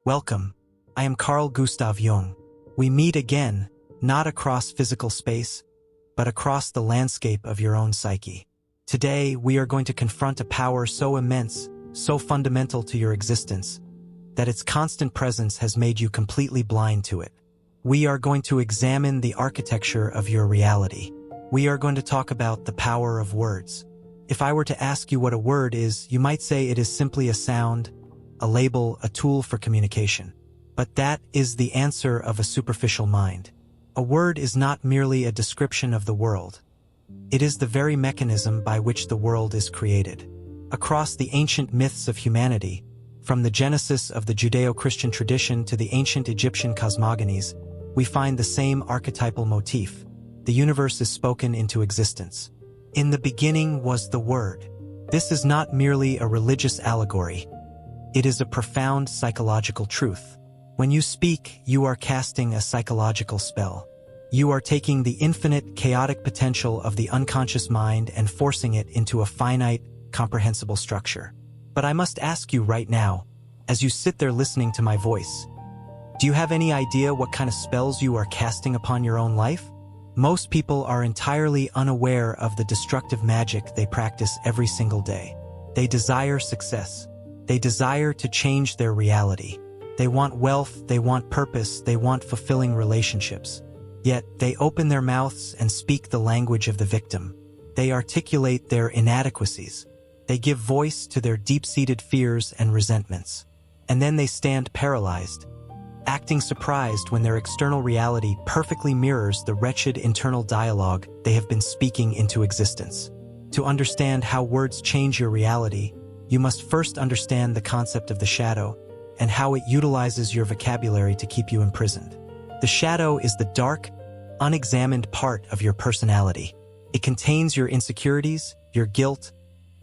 Welcome. I am Carl Gustav Jung. We meet again, not across physical space, but across the landscape of your own psyche. Today, we are going to confront a power so immense, so fundamental to your existence, that its constant presence has made you completely blind to it. We are going to examine the architecture of your reality. We are going to talk about the power of words. If I were to ask you what a word is, you might say it is simply a sound, a label, a tool for communication. But that is the answer of a superficial mind. A word is not merely a description of the world. It is the very mechanism by which the world is created. Across the ancient myths of humanity, from the genesis of the Judeo-Christian tradition to the ancient Egyptian cosmogonies, we find the same archetypal motif. The universe is spoken into existence. In the beginning was the Word. This is not merely a religious allegory. It is a profound psychological truth. When you speak, you are casting a psychological spell. You are taking the infinite, chaotic potential of the unconscious mind and forcing it into a finite, comprehensible structure. But I must ask you right now, as you sit there listening to my voice, do you have any idea what kind of spells you are casting upon your own life? Most people are entirely unaware of the destructive magic they practice every single day. They desire success. They desire to change their reality. They want wealth, they want purpose, they want fulfilling relationships. Yet, they open their mouths and speak the language of the victim. They articulate their inadequacies. They give voice to their deep-seated fears and resentments. And then they stand paralyzed, acting surprised when their external reality perfectly mirrors the wretched internal dialogue they have been speaking into existence. To understand how words change your reality, you must first understand the concept of the shadow and how it utilizes your vocabulary to keep you imprisoned. The shadow is the dark, unexamined part of your personality. It contains your insecurities, your guilt,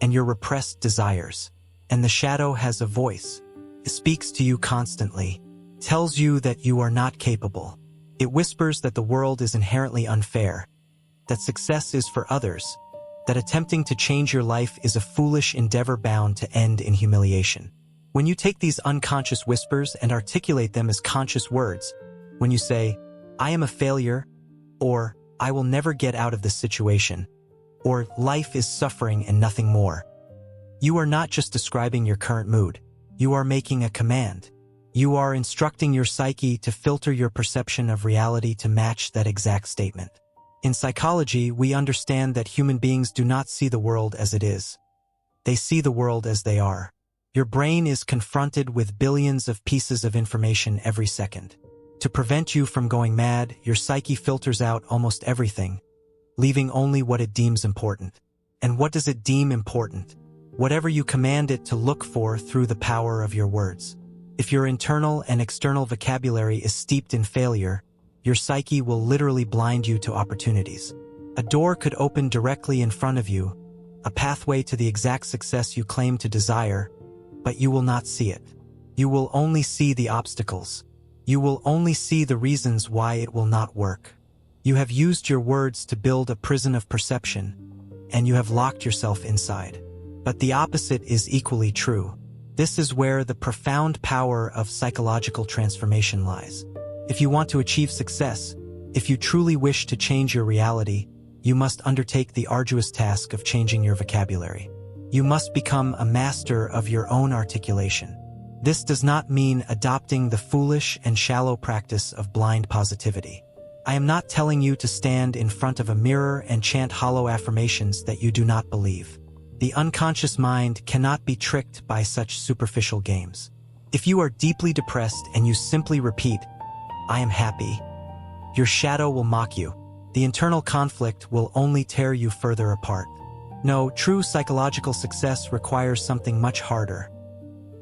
and your repressed desires. And the shadow has a voice. It speaks to you constantly, tells you that you are not capable. It whispers that the world is inherently unfair, that success is for others, that attempting to change your life is a foolish endeavor bound to end in humiliation. When you take these unconscious whispers and articulate them as conscious words, when you say, "I am a failure," or "I will never get out of this situation," or "life is suffering and nothing more," you are not just describing your current mood. You are making a command. You are instructing your psyche to filter your perception of reality to match that exact statement. In psychology, we understand that human beings do not see the world as it is. They see the world as they are. Your brain is confronted with billions of pieces of information every second. To prevent you from going mad, your psyche filters out almost everything, leaving only what it deems important. And what does it deem important? Whatever you command it to look for through the power of your words. If your internal and external vocabulary is steeped in failure, your psyche will literally blind you to opportunities. A door could open directly in front of you, a pathway to the exact success you claim to desire, but you will not see it. You will only see the obstacles. You will only see the reasons why it will not work. You have used your words to build a prison of perception, and you have locked yourself inside. But the opposite is equally true. This is where the profound power of psychological transformation lies. If you want to achieve success, if you truly wish to change your reality, you must undertake the arduous task of changing your vocabulary. You must become a master of your own articulation. This does not mean adopting the foolish and shallow practice of blind positivity. I am not telling you to stand in front of a mirror and chant hollow affirmations that you do not believe. The unconscious mind cannot be tricked by such superficial games. If you are deeply depressed and you simply repeat, "I am happy," your shadow will mock you. The internal conflict will only tear you further apart. No, true psychological success requires something much harder.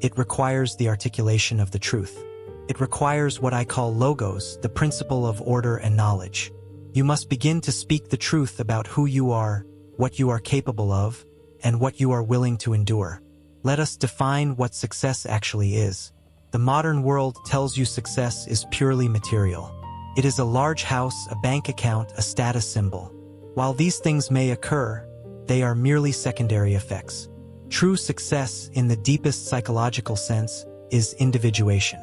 It requires the articulation of the truth. It requires what I call logos, the principle of order and knowledge. You must begin to speak the truth about who you are, what you are capable of, and what you are willing to endure. Let us define what success actually is. The modern world tells you success is purely material. It is a large house, a bank account, a status symbol. While these things may occur, they are merely secondary effects. True success, in the deepest psychological sense, is individuation.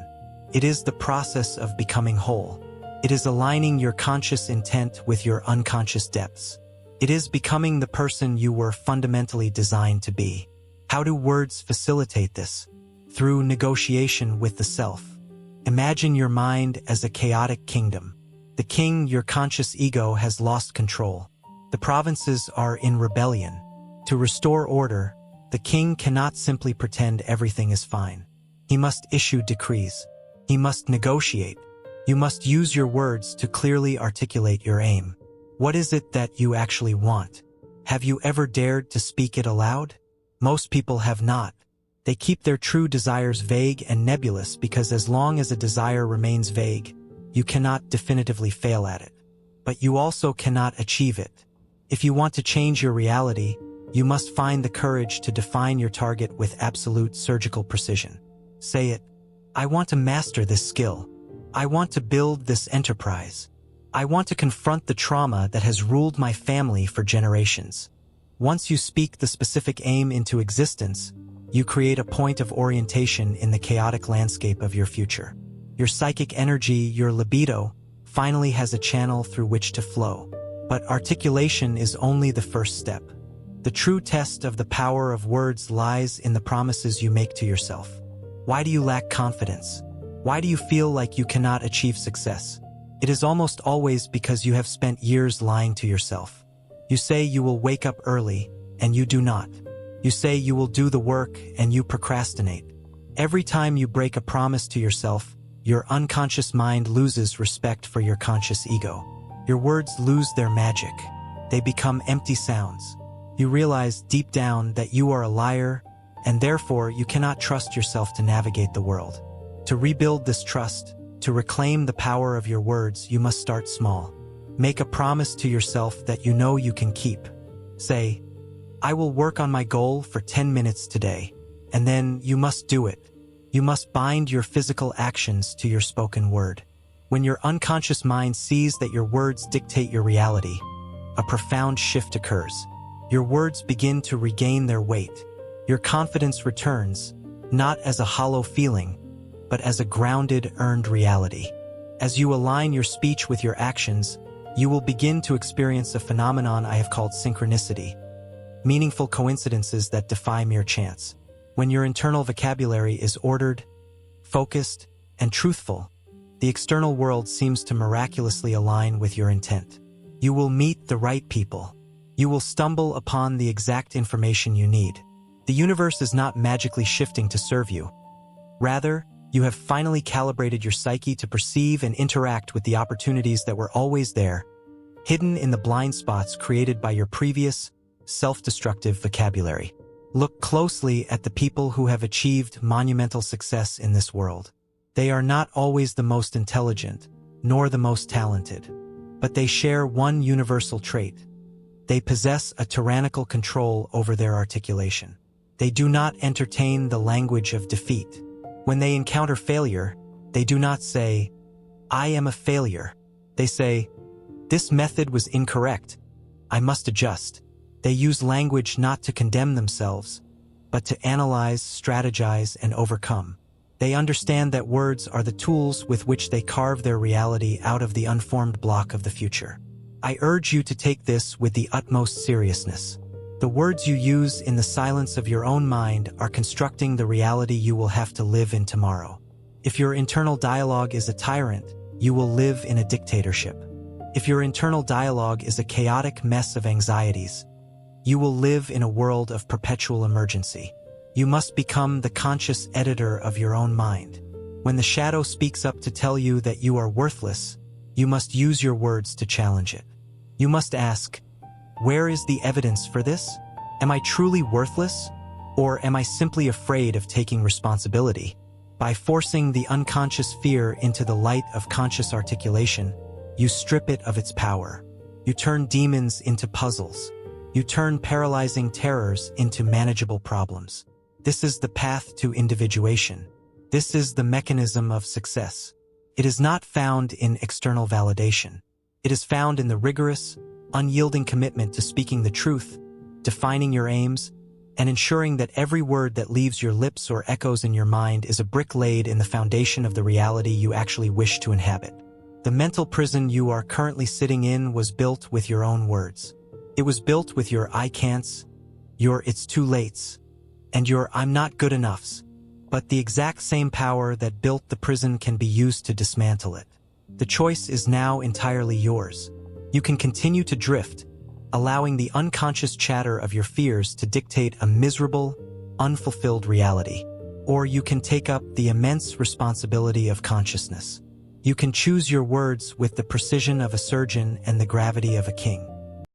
It is the process of becoming whole. It is aligning your conscious intent with your unconscious depths. It is becoming the person you were fundamentally designed to be. How do words facilitate this? Through negotiation with the self. Imagine your mind as a chaotic kingdom. The king, your conscious ego, has lost control. The provinces are in rebellion. To restore order, the king cannot simply pretend everything is fine. He must issue decrees. He must negotiate. You must use your words to clearly articulate your aim. What is it that you actually want? Have you ever dared to speak it aloud? Most people have not. They keep their true desires vague and nebulous because as long as a desire remains vague, you cannot definitively fail at it. But you also cannot achieve it. If you want to change your reality, you must find the courage to define your target with absolute surgical precision. Say it. I want to master this skill. I want to build this enterprise. I want to confront the trauma that has ruled my family for generations. Once you speak the specific aim into existence, you create a point of orientation in the chaotic landscape of your future. Your psychic energy, your libido, finally has a channel through which to flow. But articulation is only the first step. The true test of the power of words lies in the promises you make to yourself. Why do you lack confidence? Why do you feel like you cannot achieve success? It is almost always because you have spent years lying to yourself. You say you will wake up early, and you do not. You say you will do the work, and you procrastinate. Every time you break a promise to yourself, your unconscious mind loses respect for your conscious ego. Your words lose their magic. They become empty sounds. You realize deep down that you are a liar, and therefore you cannot trust yourself to navigate the world. To rebuild this trust, to reclaim the power of your words, you must start small. Make a promise to yourself that you know you can keep. Say, I will work on my goal for 10 minutes today, and then you must do it. You must bind your physical actions to your spoken word. When your unconscious mind sees that your words dictate your reality, a profound shift occurs. Your words begin to regain their weight. Your confidence returns, not as a hollow feeling, but as a grounded, earned reality. As you align your speech with your actions, you will begin to experience a phenomenon I have called synchronicity, meaningful coincidences that defy mere chance. When your internal vocabulary is ordered, focused, and truthful, the external world seems to miraculously align with your intent. You will meet the right people. You will stumble upon the exact information you need. The universe is not magically shifting to serve you. Rather, you have finally calibrated your psyche to perceive and interact with the opportunities that were always there, hidden in the blind spots created by your previous, self-destructive vocabulary. Look closely at the people who have achieved monumental success in this world. They are not always the most intelligent, nor the most talented, but they share one universal trait. They possess a tyrannical control over their articulation. They do not entertain the language of defeat. When they encounter failure, they do not say, I am a failure. They say, this method was incorrect. I must adjust. They use language not to condemn themselves, but to analyze, strategize, and overcome. They understand that words are the tools with which they carve their reality out of the unformed block of the future. I urge you to take this with the utmost seriousness. The words you use in the silence of your own mind are constructing the reality you will have to live in tomorrow. If your internal dialogue is a tyrant, you will live in a dictatorship. If your internal dialogue is a chaotic mess of anxieties, you will live in a world of perpetual emergency. You must become the conscious editor of your own mind. When the shadow speaks up to tell you that you are worthless, you must use your words to challenge it. You must ask, where is the evidence for this? Am I truly worthless? Or am I simply afraid of taking responsibility? By forcing the unconscious fear into the light of conscious articulation, you strip it of its power. You turn demons into puzzles. You turn paralyzing terrors into manageable problems. This is the path to individuation. This is the mechanism of success. It is not found in external validation. It is found in the rigorous, unyielding commitment to speaking the truth, defining your aims, and ensuring that every word that leaves your lips or echoes in your mind is a brick laid in the foundation of the reality you actually wish to inhabit. The mental prison you are currently sitting in was built with your own words. It was built with your "I can'ts," your "it's too late's," and your "I'm not good enough's." But the exact same power that built the prison can be used to dismantle it. The choice is now entirely yours. You can continue to drift, allowing the unconscious chatter of your fears to dictate a miserable, unfulfilled reality. Or you can take up the immense responsibility of consciousness. You can choose your words with the precision of a surgeon and the gravity of a king.